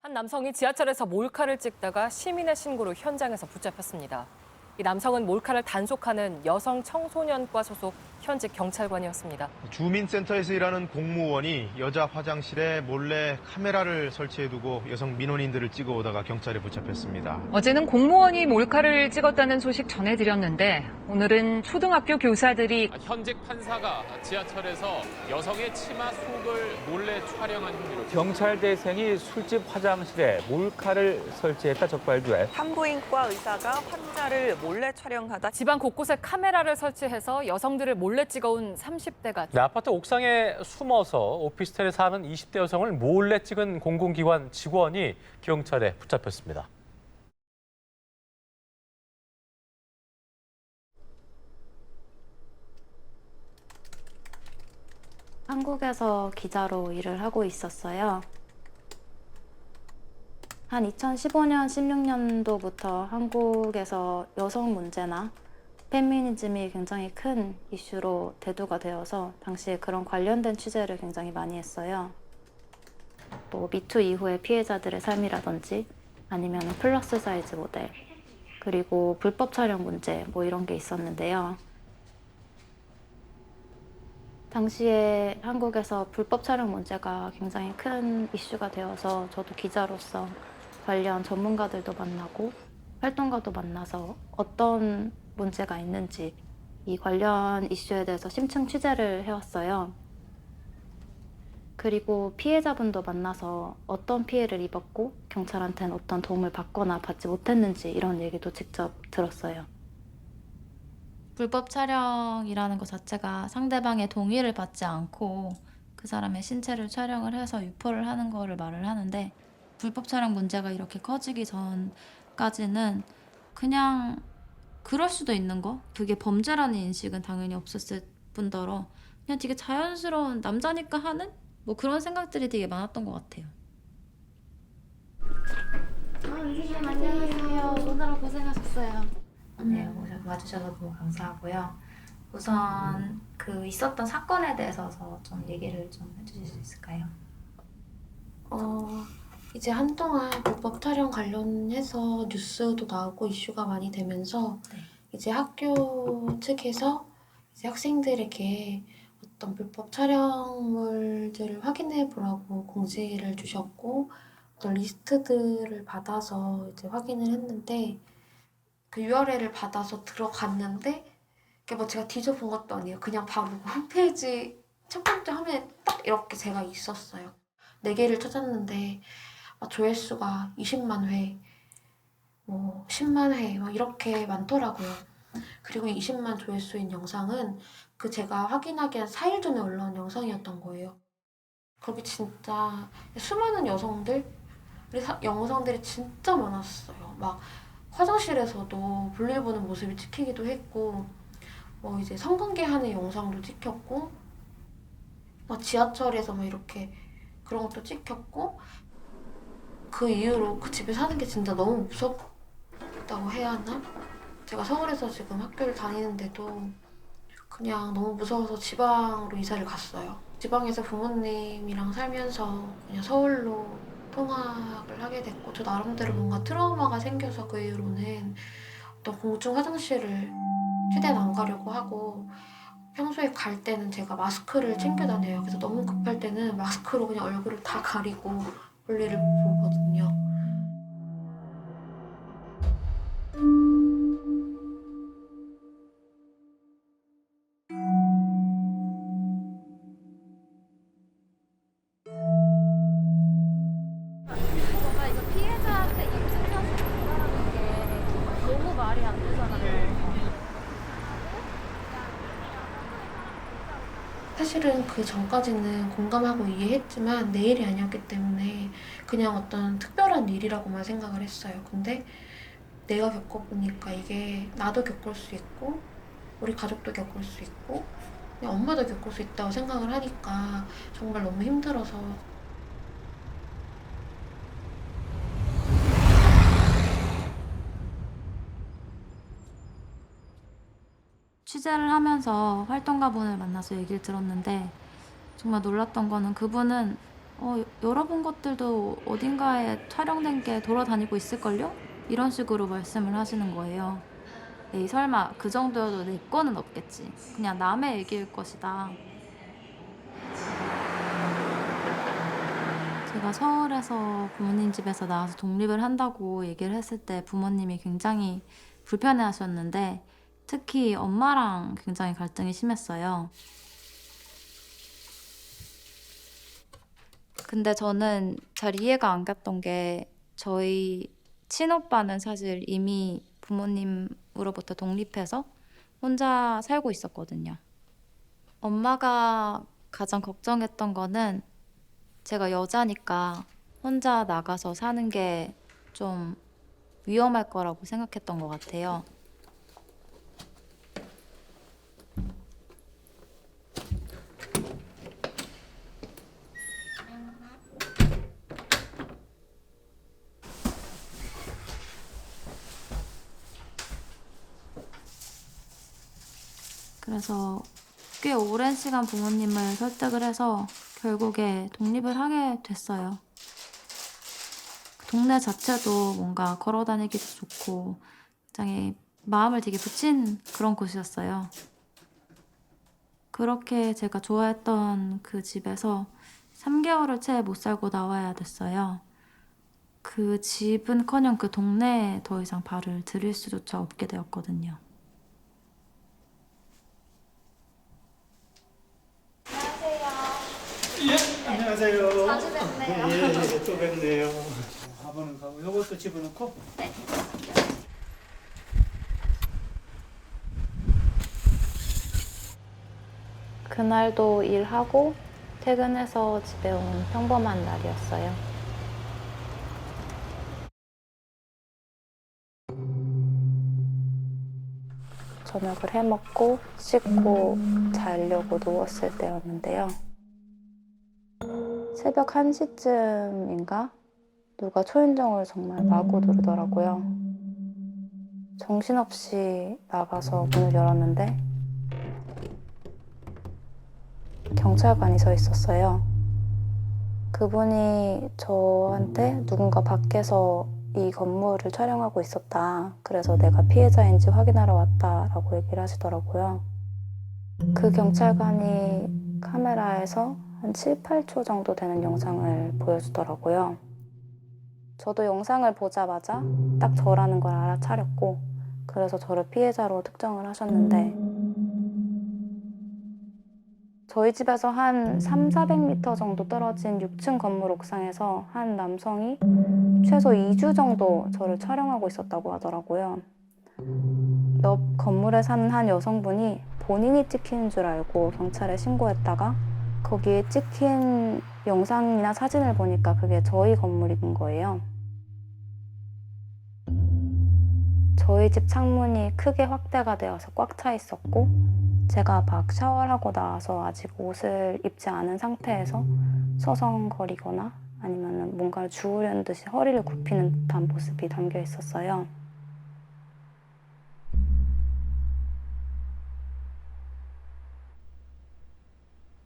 한 남성이 지하철에서 몰카를 찍다가 시민의 신고로 현장에서 붙잡혔습니다. 이 남성은 몰카를 단속하는 여성 청소년과 소속 현직 경찰관이었습니다. 주민센터에서 일하는 공무원이 여자 화장실에 몰래 카메라를 설치해두고 여성 민원인들을 찍어오다가 경찰에 붙잡혔습니다. 어제는 공무원이 몰카를 찍었다는 소식 전해드렸는데 오늘은 초등학교 교사들이 현직 판사가 지하철에서 여성의 치마 속을 몰래 촬영한 혐의로 경찰대생이 술집 화장실에 몰카를 설치했다 적발돼 산부인과 의사가 환자를 몰래 촬영하다 집안 곳곳에 카메라를 설치해서 여성들을 몰래 찍어온 30대가 아파트 옥상에 숨어서 오피스텔에 사는 20대 여성을 몰래 찍은 공공기관 직원이 경찰에 붙잡혔습니다. 한국에서 기자로 일을 하고 있었어요. 한 2015년, 16년도부터 한국에서 여성 문제나 페미니즘이 굉장히 큰 이슈로 대두가 되어서 당시에 그런 관련된 취재를 굉장히 많이 했어요. 뭐 미투 이후의 피해자들의 삶이라든지 아니면 플러스 사이즈 모델, 그리고 불법 촬영 문제 뭐 이런 게 있었는데요. 당시에 한국에서 불법 촬영 문제가 굉장히 큰 이슈가 되어서 저도 기자로서 관련 전문가들도 만나고 활동가도 만나서 어떤 문제가 있는지 이 관련 이슈에 대해서 심층 취재를 해왔어요. 그리고 피해자분도 만나서 어떤 피해를 입었고 경찰한테는 어떤 도움을 받거나 받지 못했는지 이런 얘기도 직접 들었어요. 불법 촬영이라는 것 자체가 상대방의 동의를 받지 않고 그 사람의 신체를 촬영을 해서 유포를 하는 거를 말을 하는데, 불법 촬영 문제가 이렇게 커지기 전까지는 그냥 그럴 수도 있는 거? 그게 범죄라는 인식은 당연히 없었을 뿐더러 그냥 되게 자연스러운 남자니까 하는 뭐 그런 생각들이 되게 많았던 것 같아요. 선생님 안녕하세요. 오늘아 고생하셨어요. 네, 와주셔서 너무 감사하고요. 우선 그 있었던 사건에 대해서 좀 얘기를 좀 해주실 수 있을까요? 이제 한동안 불법 촬영 관련해서 뉴스도 나오고 이슈가 많이 되면서 이제 학교 측에서 이제 학생들에게 어떤 불법 촬영물들을 확인해 보라고 공지를 주셨고 어떤 리스트들을 받아서 이제 확인을 했는데, 그 URL을 받아서 들어갔는데 이게 뭐 제가 뒤져본 것도 아니에요. 그냥 바로 홈페이지 첫 번째 화면에 딱 이렇게 제가 있었어요. 4개를 찾았는데 조회수가 20만 회, 뭐 10만 회 막 이렇게 많더라고요. 그리고 20만 조회수인 영상은 그 제가 확인하기 한 4일 전에 올라온 영상이었던 거예요. 거기 진짜 수많은 영상들이 진짜 많았어요. 막 화장실에서도 볼일 보는 모습이 찍히기도 했고, 뭐 이제 성관계하는 영상도 찍혔고, 막 지하철에서 막 이렇게 그런 것도 찍혔고, 그 이후로 그 집에 사는 게 진짜 너무 무섭다고 해야 하나? 제가 서울에서 지금 학교를 다니는데도 그냥 너무 무서워서 지방으로 이사를 갔어요. 지방에서 부모님이랑 살면서 그냥 서울로 통학을 하게 됐고, 저 나름대로 뭔가 트라우마가 생겨서 그 이후로는 어떤 공중 화장실을 최대한 안 가려고 하고, 평소에 갈 때는 제가 마스크를 챙겨 다녀요. 그래서 너무 급할 때는 마스크로 그냥 얼굴을 다 가리고 볼일을 보거든요. 뭔가 이거 피해자한테 입증사실 전달하는 게 너무 말이 안 되잖아요. 사실은 그 전까지는 공감하고 이해했지만 내 일이 아니었기 때문에 그냥 어떤 특별한 일이라고만 생각을 했어요. 근데 내가 겪어보니까 이게 나도 겪을 수 있고 우리 가족도 겪을 수 있고 그냥 엄마도 겪을 수 있다고 생각을 하니까 정말 너무 힘들어서. 취재를 하면서 활동가분을 만나서 얘기를 들었는데 정말 놀랐던 거는 그분은 열어본 것들도 어딘가에 촬영된 게 돌아다니고 있을걸요? 이런 식으로 말씀을 하시는 거예요. 에이, 설마 그 정도여도 내 거는 없겠지. 그냥 남의 얘기일 것이다. 제가 서울에서 부모님 집에서 나와서 독립을 한다고 얘기를 했을 때 부모님이 굉장히 불편해하셨는데 특히 엄마랑 굉장히 갈등이 심했어요. 근데 저는 잘 이해가 안 갔던 게 저희 친오빠는 사실 이미 부모님으로부터 독립해서 혼자 살고 있었거든요. 엄마가 가장 걱정했던 거는 제가 여자니까 혼자 나가서 사는 게 좀 위험할 거라고 생각했던 것 같아요. 그래서 꽤 오랜 시간 부모님을 설득을 해서 결국에 독립을 하게 됐어요. 동네 자체도 뭔가 걸어 다니기도 좋고 굉장히 마음을 되게 붙인 그런 곳이었어요. 그렇게 제가 좋아했던 그 집에서 3개월을 채 못 살고 나와야 됐어요. 그 집은커녕 그 동네에 더 이상 발을 들일 수조차 없게 되었거든요. 안녕하세요. 자주 뵙네요. 예, 또 뵙네요. 화분은 가고 요것도 집어넣고. 네. 그날도 일하고 퇴근해서 집에 온 평범한 날이었어요. 저녁을 해먹고 씻고 자려고 누웠을 때였는데요. 새벽 1시쯤인가 누가 초인종을 정말 마구 누르더라고요. 정신없이 나가서 문을 열었는데 경찰관이 서 있었어요. 그분이 저한테 누군가 밖에서 이 건물을 촬영하고 있었다. 그래서 내가 피해자인지 확인하러 왔다라고 얘기를 하시더라고요. 그 경찰관이 카메라에서 한 7, 8초 정도 되는 영상을 보여주더라고요. 저도 영상을 보자마자 딱 저라는 걸 알아차렸고 그래서 저를 피해자로 특정을 하셨는데 저희 집에서 한 300~400m 정도 떨어진 6층 건물 옥상에서 한 남성이 최소 2주 정도 저를 촬영하고 있었다고 하더라고요. 옆 건물에 사는 한 여성분이 본인이 찍히는 줄 알고 경찰에 신고했다가 거기에 찍힌 영상이나 사진을 보니까 그게 저희 건물인 거예요. 저희 집 창문이 크게 확대가 되어서 꽉 차 있었고 제가 막 샤워를 하고 나와서 아직 옷을 입지 않은 상태에서 서성거리거나 아니면 뭔가를 주우려는 듯이 허리를 굽히는 듯한 모습이 담겨 있었어요.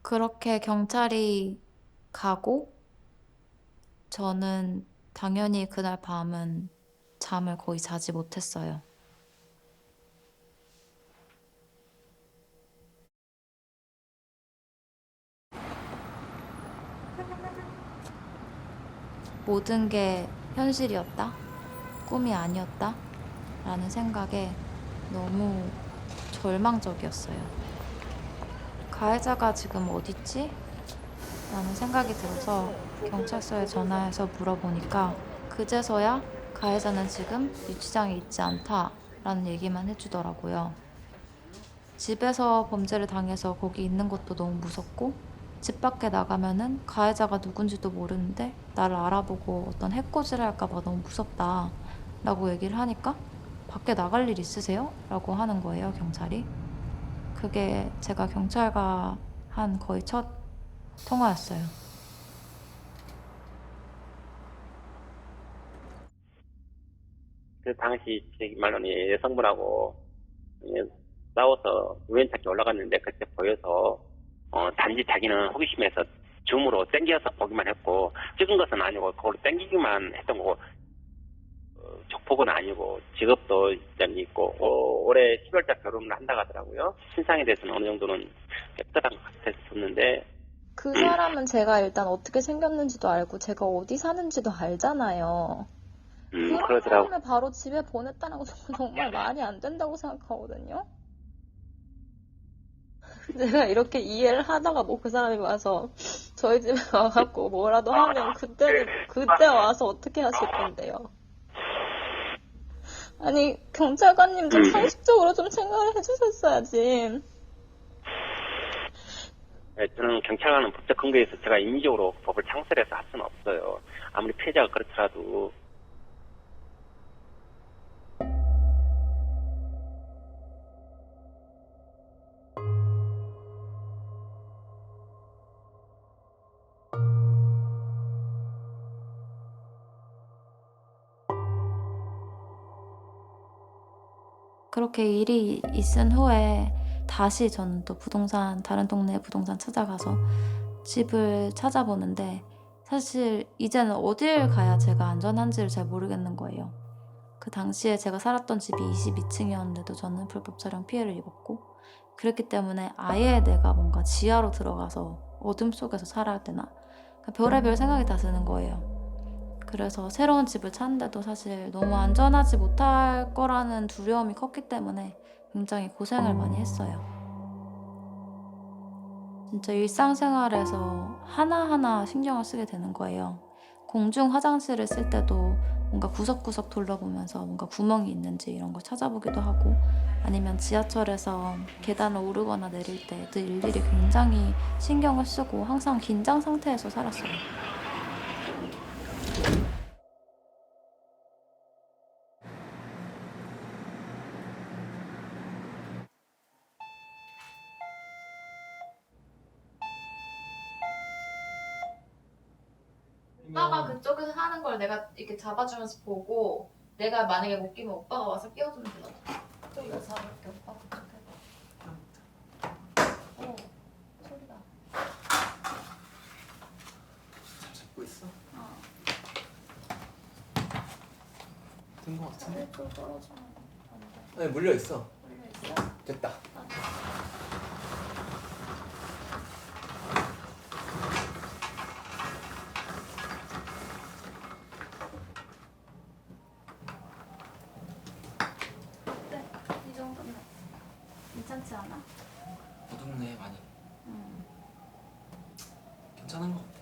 그렇게 경찰이 가고 저는 당연히 그날 밤은 잠을 거의 자지 못했어요. 모든 게 현실이었다? 꿈이 아니었다? 라는 생각에 너무 절망적이었어요. 가해자가 지금 어딨지? 라는 생각이 들어서 경찰서에 전화해서 물어보니까 그제서야 가해자는 지금 유치장에 있지 않다 라는 얘기만 해주더라고요. 집에서 범죄를 당해서 거기 있는 것도 너무 무섭고 집 밖에 나가면은 가해자가 누군지도 모르는데 나를 알아보고 어떤 해코지를 할까봐 너무 무섭다 라고 얘기를 하니까 밖에 나갈 일 있으세요? 라고 하는 거예요, 경찰이. 그게 제가 경찰과 한 거의 첫 통화였어요. 그 당시 제 말로는 여성분하고 싸워서 우연찮게 올라갔는데 그때 보여서 단지 자기는 호기심에서 줌으로 땡겨서 보기만 했고 찍은 것은 아니고 그걸 땡기기만 했던 거고 족폭은 아니고 직업도 일단 있고 올해 10월달 결혼을 한다고 하더라고요. 신상에 대해서는 어느 정도는 깨끗한 것 같았었는데 그 사람은 제가 일단 어떻게 생겼는지도 알고 제가 어디 사는지도 알잖아요. 그런 그러더라고. 사람을 바로 집에 보냈다는 거 정말 말이 안 된다고 생각하거든요. 제가 이렇게 이해를 하다가 뭐 그 사람이 와서 저희 집에 와갖고 뭐라도 하면 그때 와서 어떻게 하실 건데요? 아니 경찰관님 좀 상식적으로 좀 생각을 해주셨어야지. 네, 저는 경찰관은 법적 근거에 있어서 제가 임의적으로 법을 창설해서 할 수는 없어요. 아무리 피해자가 그렇더라도. 그렇게 일이 있은 후에 다시 저는 또 다른 동네 부동산 찾아가서 집을 찾아보는데 사실 이제는 어딜 가야 제가 안전한지를 잘 모르겠는 거예요. 그 당시에 제가 살았던 집이 22층이었는데도 저는 불법 촬영 피해를 입었고 그랬기 때문에 아예 내가 뭔가 지하로 들어가서 어둠 속에서 살아야 되나 별의별 생각이 다 드는 거예요. 그래서 새로운 집을 찾는데도 사실 너무 안전하지 못할 거라는 두려움이 컸기 때문에 굉장히 고생을 많이 했어요. 진짜 일상생활에서 하나하나 신경을 쓰게 되는 거예요. 공중 화장실을 쓸 때도 뭔가 구석구석 둘러보면서 뭔가 구멍이 있는지 이런 걸 찾아보기도 하고 아니면 지하철에서 계단을 오르거나 내릴 때 늘 일일이 굉장히 신경을 쓰고 항상 긴장 상태에서 살았어요. 오빠가 그쪽에서 하는 걸 내가 이렇게 잡아주면서 보고 내가 만약에 못 끼면 오빠가 와서 끼워주면 되잖아. 좀 여자 이렇게 오빠 그쪽 해봐. 소리가. 잘 잡고 있어? 된 거 같은데? 좀 떨어지면 안 돼. 아니 물려 있어. 물려 있어? 됐다. 이 정도면 괜찮지 않아? 어둡네 많이. 괜찮은 거 같아.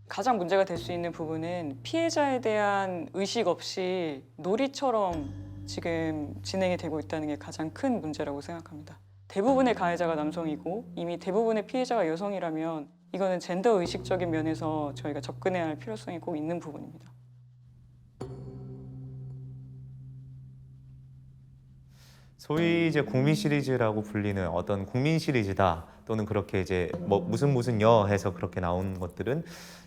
가장 문제가 될 수 있는 부분은 피해자에 대한 의식 없이 놀이처럼 지금 진행이 되고 있다는 게 가장 큰 문제라고 생각합니다. 대부분의 가해자가 남성이고 이미 대부분의 피해자가 여성이라면 이거는 젠더 의식적인 면에서 저희가 접근해야 할 필요성이 꼭 있는 부분입니다. 소위 이제 국민 시리즈라고 불리는 어떤 국민 시리즈다 또는 그렇게 이제 뭐 무슨 여 해서 그렇게 나온 것들은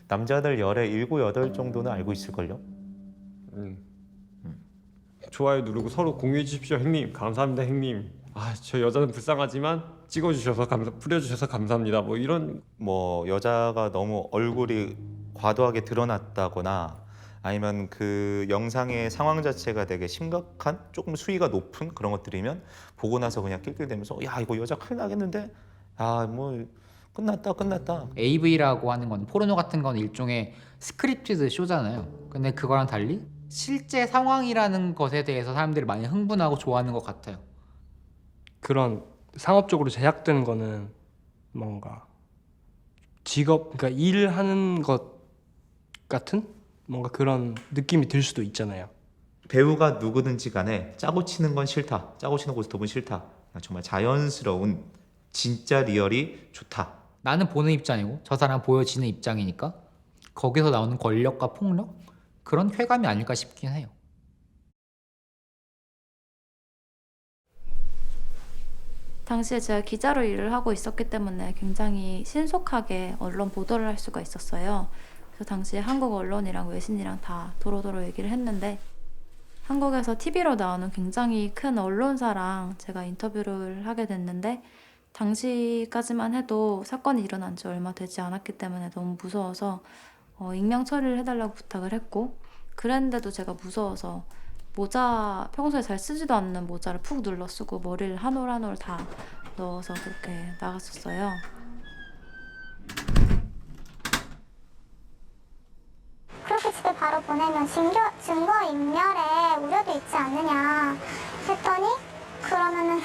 남자들 열에 7, 8 정도는 알고 있을걸요? 좋아요 누르고 서로 공유해 주십시오 형님. 감사합니다 형님. 저 여자는 불쌍하지만 찍어주셔서 뿌려주셔서 감사합니다. 뭐 이런 뭐 여자가 너무 얼굴이 과도하게 드러났다거나 아니면 그 영상의 상황 자체가 되게 심각한 조금 수위가 높은 그런 것들이면 보고 나서 그냥 낄낄대면서 야 이거 여자 큰일 나겠는데 뭐 끝났다. AV라고 하는 건 포르노 같은 건 일종의 스크립티드 쇼잖아요. 근데 그거랑 달리 실제 상황이라는 것에 대해서 사람들이 많이 흥분하고 좋아하는 것 같아요. 그런 상업적으로 제작되는 거는 뭔가 직업, 그러니까 일을 하는 것 같은 뭔가 그런 느낌이 들 수도 있잖아요. 배우가 누구든지 간에 짜고 치는 건 싫다. 짜고 치는 고스톱은 싫다. 정말 자연스러운 진짜 리얼이 좋다. 나는 보는 입장이고 저 사람 보여지는 입장이니까 거기서 나오는 권력과 폭력? 그런 쾌감이 아닐까 싶긴 해요. 당시에 제가 기자로 일을 하고 있었기 때문에 굉장히 신속하게 언론 보도를 할 수가 있었어요. 그래서 당시에 한국 언론이랑 외신이랑 다 도로도로 얘기를 했는데 한국에서 TV로 나오는 굉장히 큰 언론사랑 제가 인터뷰를 하게 됐는데 당시까지만 해도 사건이 일어난 지 얼마 되지 않았기 때문에 너무 무서워서 익명 처리를 해달라고 부탁을 했고 그랬는데도 제가 무서워서 모자 평소에 잘 쓰지도 않는 모자를 푹 눌러 쓰고 머리를 한 올 한 올 다 넣어서 그렇게 나갔었어요. 그렇게 집에 바로 보내면 증거인멸에 우려도 있지 않느냐 했더니 그러면은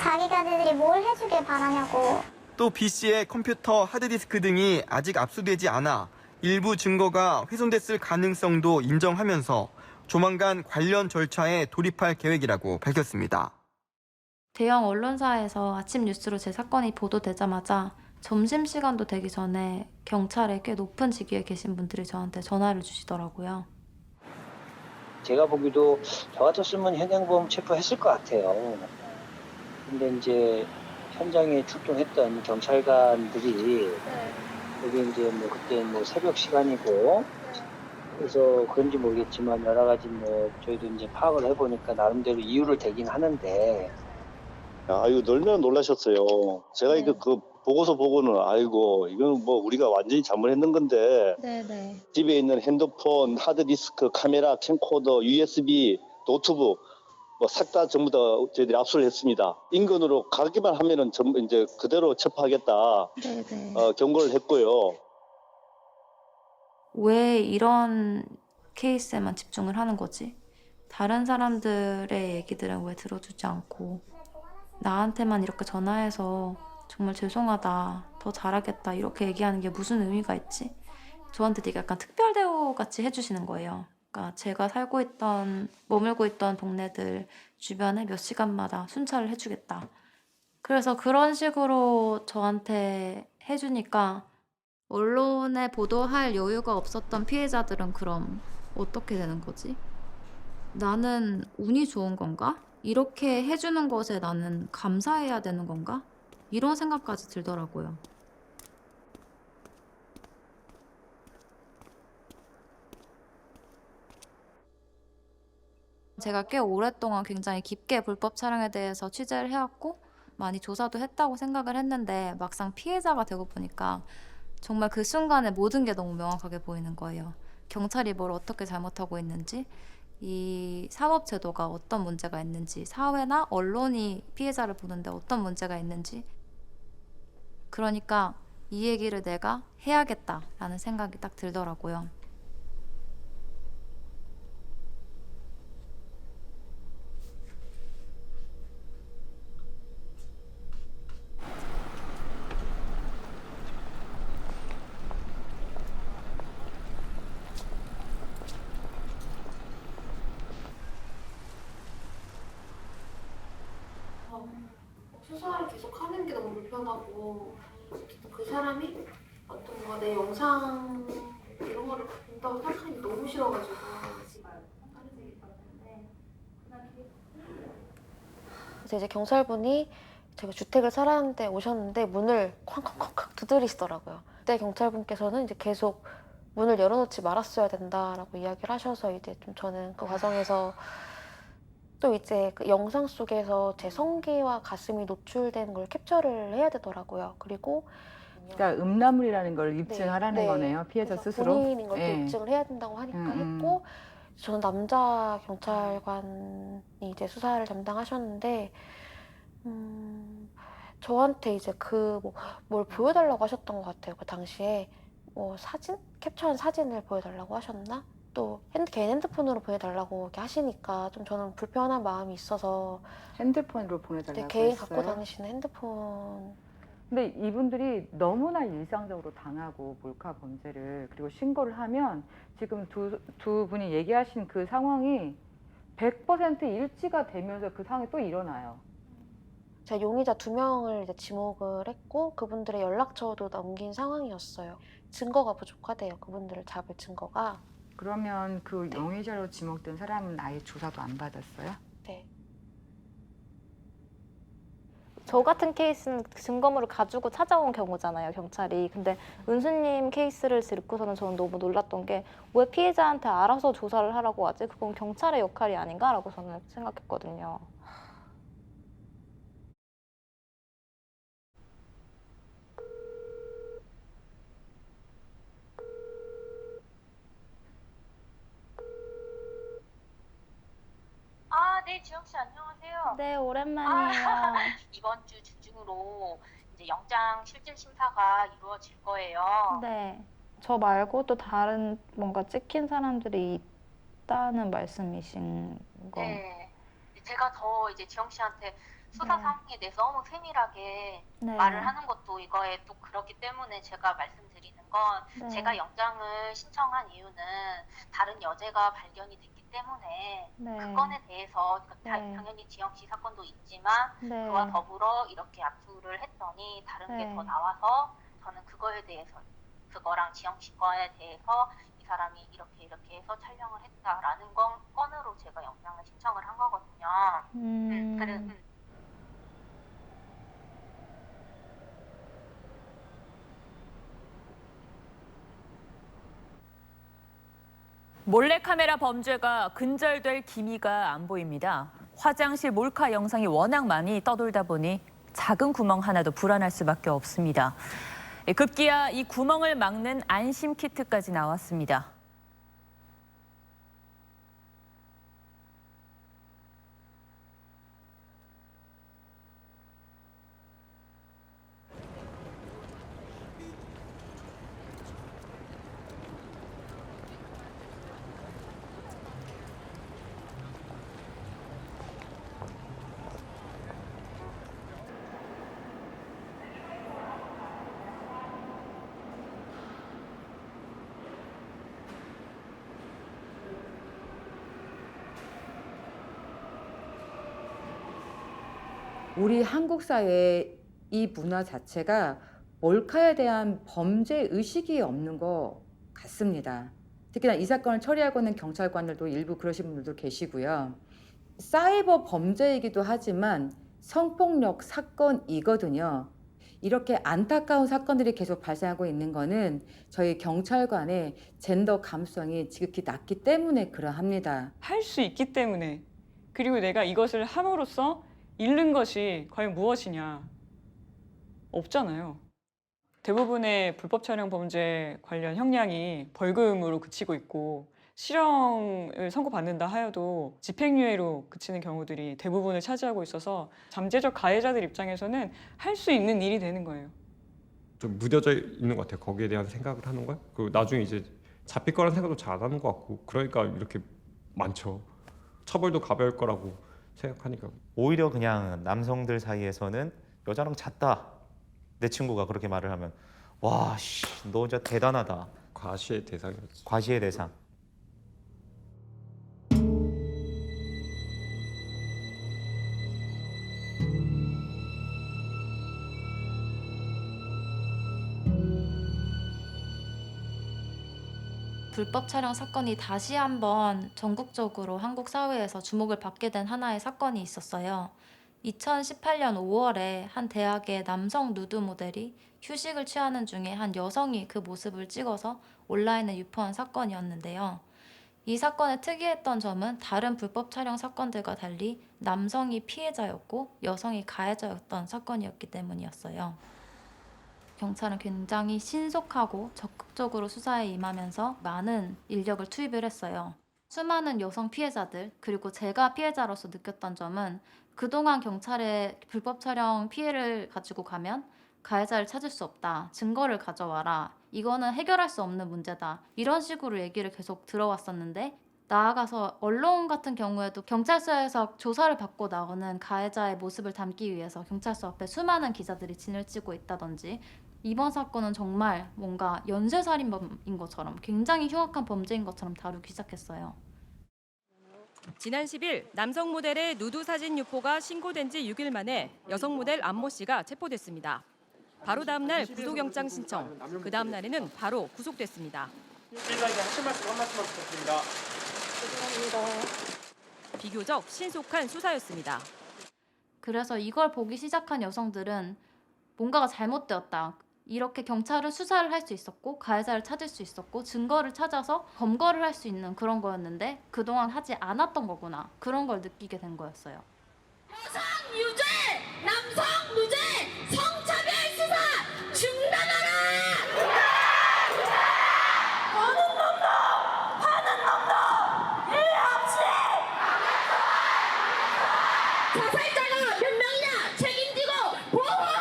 자기가들이 뭘 해주길 바라냐고. 또 B 씨의 컴퓨터, 하드디스크 등이 아직 압수되지 않아 일부 증거가 훼손됐을 가능성도 인정하면서 조만간 관련 절차에 돌입할 계획이라고 밝혔습니다. 대형 언론사에서 아침 뉴스로 제 사건이 보도되자마자 점심시간도 되기 전에 경찰에 꽤 높은 직위에 계신 분들이 저한테 전화를 주시더라고요. 제가 보기도 저 같았으면 현행범 체포했을 것 같아요. 근데 이제 현장에 출동했던 경찰관들이 여기 이제 뭐 그때 뭐 새벽 시간이고 그래서 그런지 모르겠지만 여러 가지 뭐 저희도 이제 파악을 해보니까 나름대로 이유를 대긴 하는데. 아유 놀면 놀라셨어요. 제가 이거 그 보고서 보고는 아이고 이건 뭐 우리가 완전히 잘못했는 건데. 네네. 집에 있는 핸드폰, 하드디스크, 카메라, 캠코더, USB, 노트북 뭐 싹 다 전부 다 저희들이 압수를 했습니다. 인근으로 가기만 하면은 전부 이제 그대로 체포하겠다. 네네. 경고를 했고요. 왜 이런 케이스에만 집중을 하는 거지? 다른 사람들의 얘기들은 왜 들어주지 않고 나한테만 이렇게 전화해서 정말 죄송하다, 더 잘하겠다 이렇게 얘기하는 게 무슨 의미가 있지? 저한테 되게 약간 특별 대우같이 해주시는 거예요. 그러니까 제가 살고 있던, 머물고 있던 동네들 주변에 몇 시간마다 순찰을 해주겠다. 그래서 그런 식으로 저한테 해주니까 언론에 보도할 여유가 없었던 피해자들은 그럼 어떻게 되는 거지? 나는 운이 좋은 건가? 이렇게 해주는 것에 나는 감사해야 되는 건가? 이런 생각까지 들더라고요. 제가 꽤 오랫동안 굉장히 깊게 불법 촬영에 대해서 취재를 해왔고 많이 조사도 했다고 생각을 했는데 막상 피해자가 되고 보니까 정말 그 순간에 모든 게 너무 명확하게 보이는 거예요. 경찰이 뭘 어떻게 잘못하고 있는지, 이 사법제도가 어떤 문제가 있는지, 사회나 언론이 피해자를 보는데 어떤 문제가 있는지. 그러니까 이 얘기를 내가 해야겠다라는 생각이 딱 들더라고요. 수사를 계속 하는 게 너무 불편하고 그 사람이 어떤 거 내 영상 이런 거를 본다고 생각하는 게 너무 싫어가지고. 그래서 이제 경찰분이 제가 주택을 살았는데 오셨는데 문을 쾅쾅쾅쾅 두드리시더라고요. 그때 경찰분께서는 이제 계속 문을 열어놓지 말았어야 된다라고 이야기를 하셔서 이제 좀 저는 그 과정에서 또 이제 그 영상 속에서 제 성기와 가슴이 노출된 걸 캡처를 해야 되더라고요. 그리고 그러니까 음란물이라는 걸 입증하라는 거네요. 피해자 스스로. 본인인 걸 또 입증을 해야 된다고 하니까 했고 저는 남자 경찰관이 이제 수사를 담당하셨는데 저한테 이제 그 뭘 보여달라고 하셨던 것 같아요. 그 당시에 뭐 사진? 캡처한 사진을 보여달라고 하셨나? 또 개인 핸드폰으로 보내달라고 이렇게 하시니까 좀 저는 불편한 마음이 있어서 핸드폰으로 보내달라고 개인 했어요? 갖고 다니시는 핸드폰. 근데 이분들이 너무나 일상적으로 당하고 몰카 범죄를 그리고 신고를 하면 지금 두 분이 얘기하신 그 상황이 100% 일치가 되면서 그 상황이 또 일어나요. 제가 용의자 2명을 이제 지목을 했고 그분들의 연락처도 넘긴 상황이었어요. 증거가 부족하대요. 그분들을 잡을 증거가. 그러면 그 용의자로 지목된 사람은 아예 조사도 안 받았어요? 네. 저 같은 케이스는 증거물을 가지고 찾아온 경우잖아요, 경찰이. 근데 은수님 케이스를 듣고서는 저는 너무 놀랐던 게 왜 피해자한테 알아서 조사를 하라고 하지? 그건 경찰의 역할이 아닌가라고 저는 생각했거든요. 네, 지영 씨 안녕하세요. 네, 오랜만이에요. 이번 주 중으로 이제 영장 실질 심사가 이루어질 거예요. 네. 저 말고 또 다른 뭔가 찍힌 사람들이 있다는 말씀이신 거. 네. 제가 더 이제 지영 씨한테 수사 상황에 대해서 너무 세밀하게 네. 말을 하는 것도 이거에 또 그렇기 때문에 제가 말씀드리는 건 네. 제가 영장을 신청한 이유는 다른 여죄가 발견이 됐기 때문에 네. 그 건에 대해서 네. 당연히 지영 씨 사건도 있지만 네. 그와 더불어 이렇게 압수를 했더니 다른 게 네. 더 나와서 저는 그거에 대해서 그거랑 지영 씨 거에 대해서 이 사람이 이렇게 해서 촬영을 했다라는 건으로 제가 영장을 신청을 한 거거든요. 몰래카메라 범죄가 근절될 기미가 안 보입니다. 화장실 몰카 영상이 워낙 많이 떠돌다 보니 작은 구멍 하나도 불안할 수밖에 없습니다. 급기야 이 구멍을 막는 안심 키트까지 나왔습니다. 우리 한국 사회의 이 문화 자체가 몰카에 대한 범죄 의식이 없는 것 같습니다. 특히나 이 사건을 처리하고 있는 경찰관들도 일부 그러신 분들도 계시고요. 사이버 범죄이기도 하지만 성폭력 사건이거든요. 이렇게 안타까운 사건들이 계속 발생하고 있는 거는 저희 경찰관의 젠더 감수성이 지극히 낮기 때문에 그러합니다. 할 수 있기 때문에, 그리고 내가 이것을 함으로써 잃는 것이 과연 무엇이냐? 없잖아요. 대부분의 불법 촬영 범죄 관련 형량이 벌금으로 그치고 있고 실형을 선고받는다 하여도 집행유예로 그치는 경우들이 대부분을 차지하고 있어서 잠재적 가해자들 입장에서는 할 수 있는 일이 되는 거예요. 좀 무뎌져 있는 것 같아요. 거기에 대한 생각을 하는 거야. 그리고 나중에 이제 잡힐 거라는 생각도 잘 안 하는 것 같고, 그러니까 이렇게 많죠. 처벌도 가벼울 거라고 생각하니까. 오히려 그냥 남성들 사이에서는 여자랑 잤다, 내 친구가 그렇게 말을 하면 와, 씨, 너 진짜 대단하다. 과시의 대상이었지. 과시의 대상. 불법 촬영 사건이 다시 한번 전국적으로 한국 사회에서 주목을 받게 된 하나의 사건이 있었어요. 2018년 5월에 한 대학의 남성 누드 모델이 휴식을 취하는 중에 한 여성이 그 모습을 찍어서 온라인에 유포한 사건이었는데요. 이 사건의 특이했던 점은 다른 불법 촬영 사건들과 달리 남성이 피해자였고 여성이 가해자였던 사건이었기 때문이었어요. 경찰은 굉장히 신속하고 적극적으로 수사에 임하면서 많은 인력을 투입을 했어요. 수많은 여성 피해자들, 그리고 제가 피해자로서 느꼈던 점은 그동안 경찰의 불법 촬영 피해를 가지고 가면 가해자를 찾을 수 없다, 증거를 가져와라, 이거는 해결할 수 없는 문제다, 이런 식으로 얘기를 계속 들어왔었는데, 나아가서 언론 같은 경우에도 경찰서에서 조사를 받고 나오는 가해자의 모습을 담기 위해서 경찰서 앞에 수많은 기자들이 진을 치고 있다든지, 이번 사건은 정말 뭔가 연쇄살인범인 것처럼 굉장히 흉악한 범죄인 것처럼 다루기 시작했어요. 지난 10일 남성 모델의 누드 사진 유포가 신고된 지 6일 만에 여성 모델 안모 씨가 체포됐습니다. 바로 다음 날 구속영장 신청, 그 다음 날에는 바로 구속됐습니다. 피해자에게 하실 말씀 한 말씀만 부탁드립니다. 비교적 신속한 수사였습니다. 그래서 이걸 보기 시작한 여성들은 뭔가가 잘못되었다. 이렇게 경찰은 수사를 할 수 있었고 가해자를 찾을 수 있었고 증거를 찾아서 검거를 할 수 있는 그런 거였는데 그동안 하지 않았던 거구나. 그런 걸 느끼게 된 거였어요. 여성 유죄, 남성 무죄, 성차별 수사 중단하라! 하는 놈도 일리 없이 자살자가 몇 명이냐 책임지고 보호하라!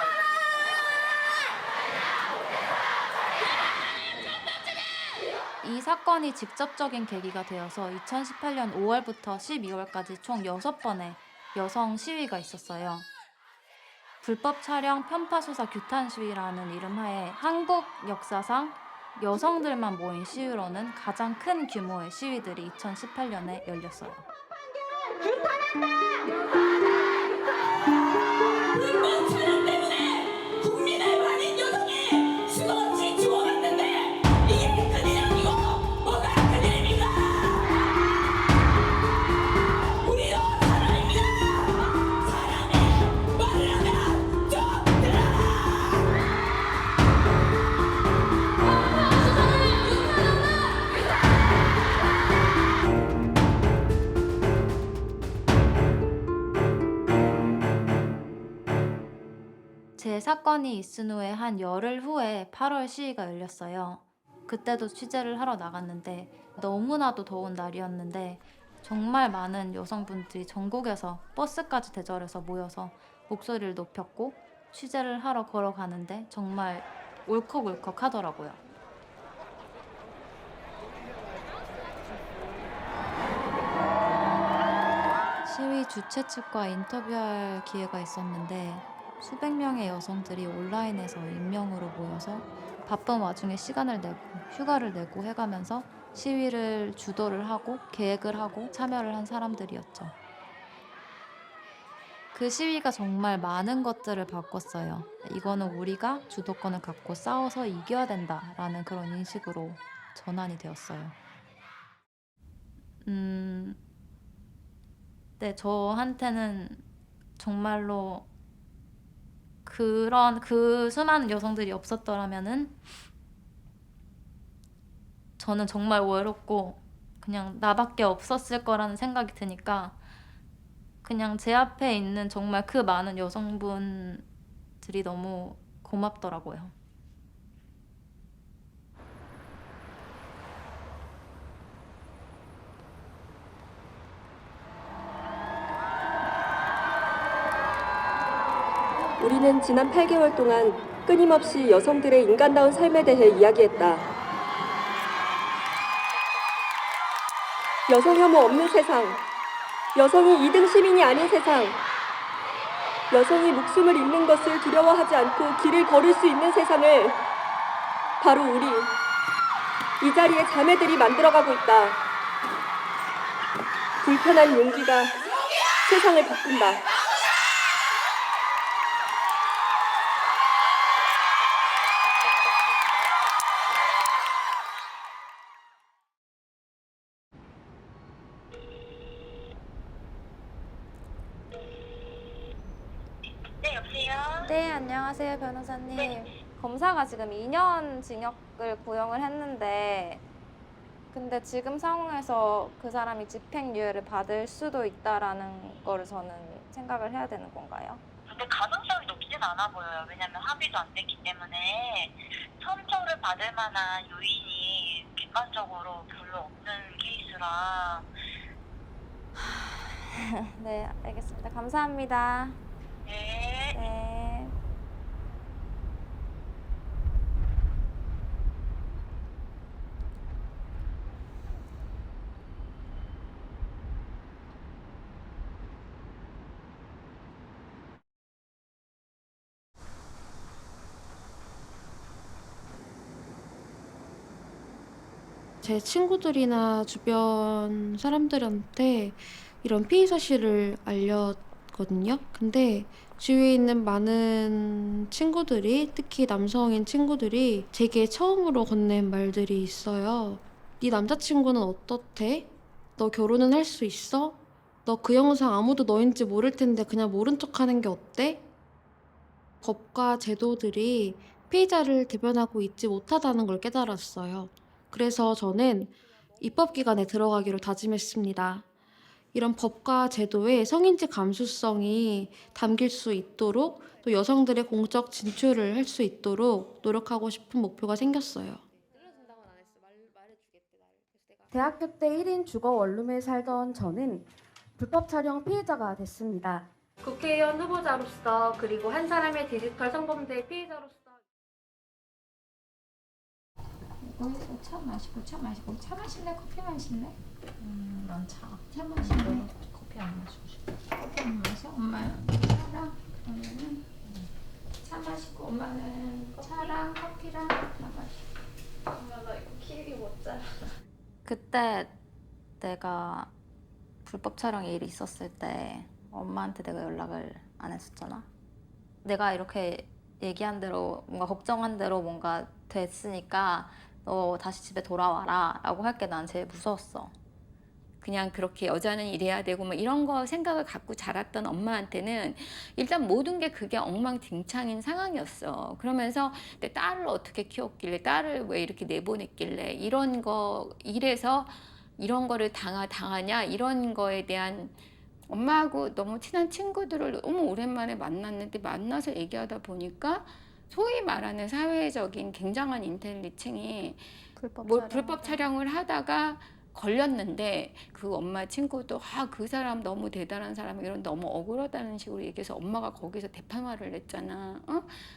이 사건이 직접적인 계기가 되어서 2018년 5월부터 12월까지 총 6번의 여성 시위가 있었어요. 불법 촬영 편파소사 규탄 시위라는 이름하에 한국 역사상 여성들만 모인 시위로는 가장 큰 규모의 시위들이 2018년에 열렸어요. 불법 촬영 때문에 국민을 말린 여성이 수없이 죽어갔는데 이게 큰일 아니고 뭐가 큰일입니까? 우리도 사람입니다. 사람이 말을 하면 좀 들어라. 제 사건이 있은 후에 한 열흘 후에 8월 시위가 열렸어요. 그때도 취재를 하러 나갔는데 너무나도 더운 날이었는데 정말 많은 여성분들이 전국에서 버스까지 대절해서 모여서 목소리를 높였고 취재를 하러 걸어가는데 정말 울컥울컥 하더라고요. 시위 주최 측과 인터뷰할 기회가 있었는데 수백 명의 여성들이 온라인에서 익명으로 모여서 바쁜 와중에 시간을 내고 휴가를 내고 해가면서 시위를 주도를 하고 계획을 하고 참여를 한 사람들이었죠. 그 시위가 정말 많은 것들을 바꿨어요. 이거는 우리가 주도권을 갖고 싸워서 이겨야 된다라는 그런 인식으로 전환이 되었어요. 네, 저한테는 정말로 그 수많은 여성들이 없었더라면은 저는 정말 외롭고 그냥 나밖에 없었을 거라는 생각이 드니까 그냥 제 앞에 있는 정말 그 많은 여성분들이 너무 고맙더라고요. 우리는 지난 8개월 동안 끊임없이 여성들의 인간다운 삶에 대해 이야기했다. 여성 혐오 없는 세상, 여성이 2등 시민이 아닌 세상, 여성이 목숨을 잃는 것을 두려워하지 않고 길을 걸을 수 있는 세상을 바로 우리, 이 자리의 자매들이 만들어가고 있다. 불편한 용기가 세상을 바꾼다. 네, 안녕하세요, 변호사님. 검사가 지금 2년 징역을 구형을 했는데 근데 지금 상황에서 그 사람이 집행유예를 받을 수도 있다라는 거를 저는 생각을 해야 되는 건가요? 근데 가능성이 높진 않아 보여요. 왜냐면 합의도 안 됐기 때문에 선처를 받을 만한 요인이 객관적으로 별로 없는 케이스라. 네, 알겠습니다. 감사합니다. 네. 제 친구들이나 주변 사람들한테 이런 피해 사실을 알렸거든요. 근데 주위에 있는 많은 친구들이, 특히 남성인 친구들이 제게 처음으로 건넨 말들이 있어요. 네 남자친구는 어떻대? 너 결혼은 할 수 있어? 너 그 영상 아무도 너인지 모를 텐데 그냥 모른 척하는 게 어때? 법과 제도들이 피해자를 대변하고 있지 못하다는 걸 깨달았어요. 그래서 저는 입법기관에 들어가기로 다짐했습니다. 이런 법과 제도에 성인지 감수성이 담길 수 있도록, 또 여성들의 공적 진출을 할 수 있도록 노력하고 싶은 목표가 생겼어요. 대학교 때 1인 주거 원룸에 살던 저는 불법 촬영 피해자가 됐습니다. 국회의원 후보자로서, 그리고 한 사람의 디지털 성범죄 피해자로서. 차 마시고 차 마실래? 커피 마실래? 난 차 마실래? 커피 안 마시고 싶어. 커피 안 마셔? 엄마야 차랑 그러면은 차 마시고 엄마는 차랑 커피랑 다 마시고. 엄마 나 이거 길이 못 자라. 그때 내가 불법 촬영 일이 있었을 때 엄마한테 내가 연락을 안 했었잖아. 내가 이렇게 얘기한 대로, 뭔가 걱정한 대로 뭔가 됐으니까 너 다시 집에 돌아와라 라고 할 게 난 제일 무서웠어. 그냥 그렇게 여자는 이래야 되고 뭐 이런 거 생각을 갖고 자랐던 엄마한테는 일단 모든 게 그게 엉망진창인 상황이었어. 그러면서 내 딸을 어떻게 키웠길래, 딸을 왜 이렇게 내보냈길래, 이런 거 이래서 이런 거를 당하냐, 이런 거에 대한, 엄마하고 너무 친한 친구들을 너무 오랜만에 만났는데 만나서 얘기하다 보니까 소위 말하는 사회적인 굉장한 인텔리층이 불법 촬영을 하다가 걸렸는데, 그 엄마 친구도 그 사람 너무 대단한 사람, 이런 너무 억울하다는 식으로 얘기해서 엄마가 거기서 대파말을 냈잖아.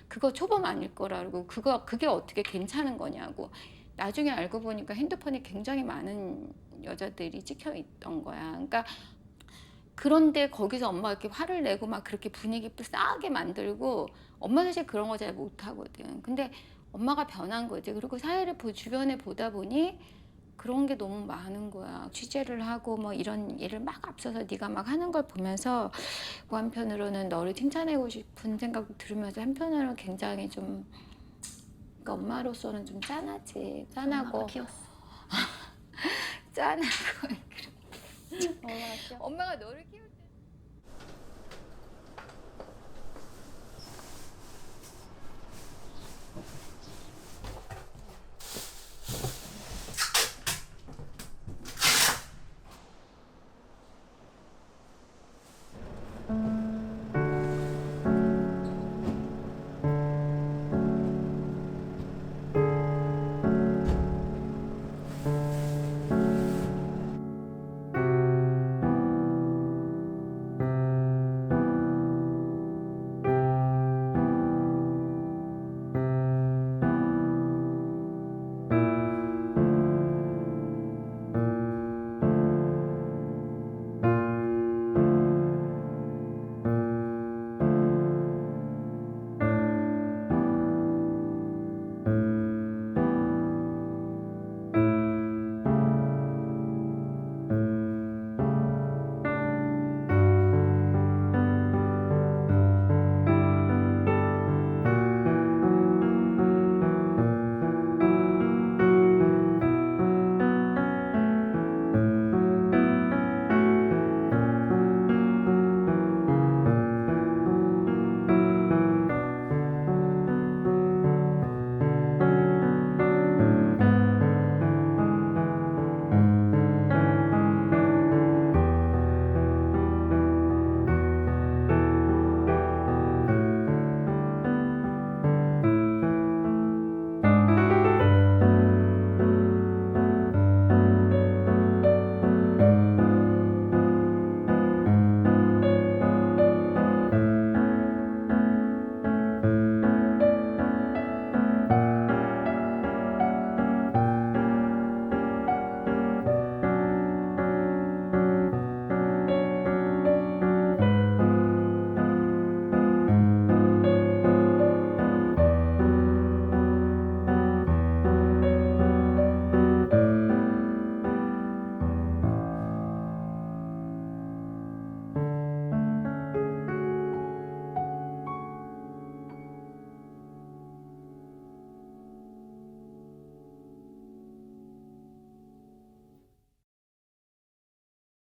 그거 초범 아닐 거라고, 그게 어떻게 괜찮은 거냐고. 나중에 알고 보니까 핸드폰에 굉장히 많은 여자들이 찍혀 있던 거야. 그러니까 그런데 거기서 엄마가 이렇게 화를 내고 막 그렇게 분위기 싸게 만들고, 엄마 사실 그런 거 잘 못하거든. 근데 엄마가 변한 거지. 그리고 사회를 주변에 보다 보니 그런 게 너무 많은 거야. 취재를 하고 뭐 이런 일을 막 앞서서 네가 막 하는 걸 보면서 그 한편으로는 너를 칭찬하고 싶은 생각도 들으면서 한편으로는 굉장히 좀, 그러니까 엄마로서는 좀 짠하지. 짠하고. 키웠어. 짠하고. 엄마가 너를 키우는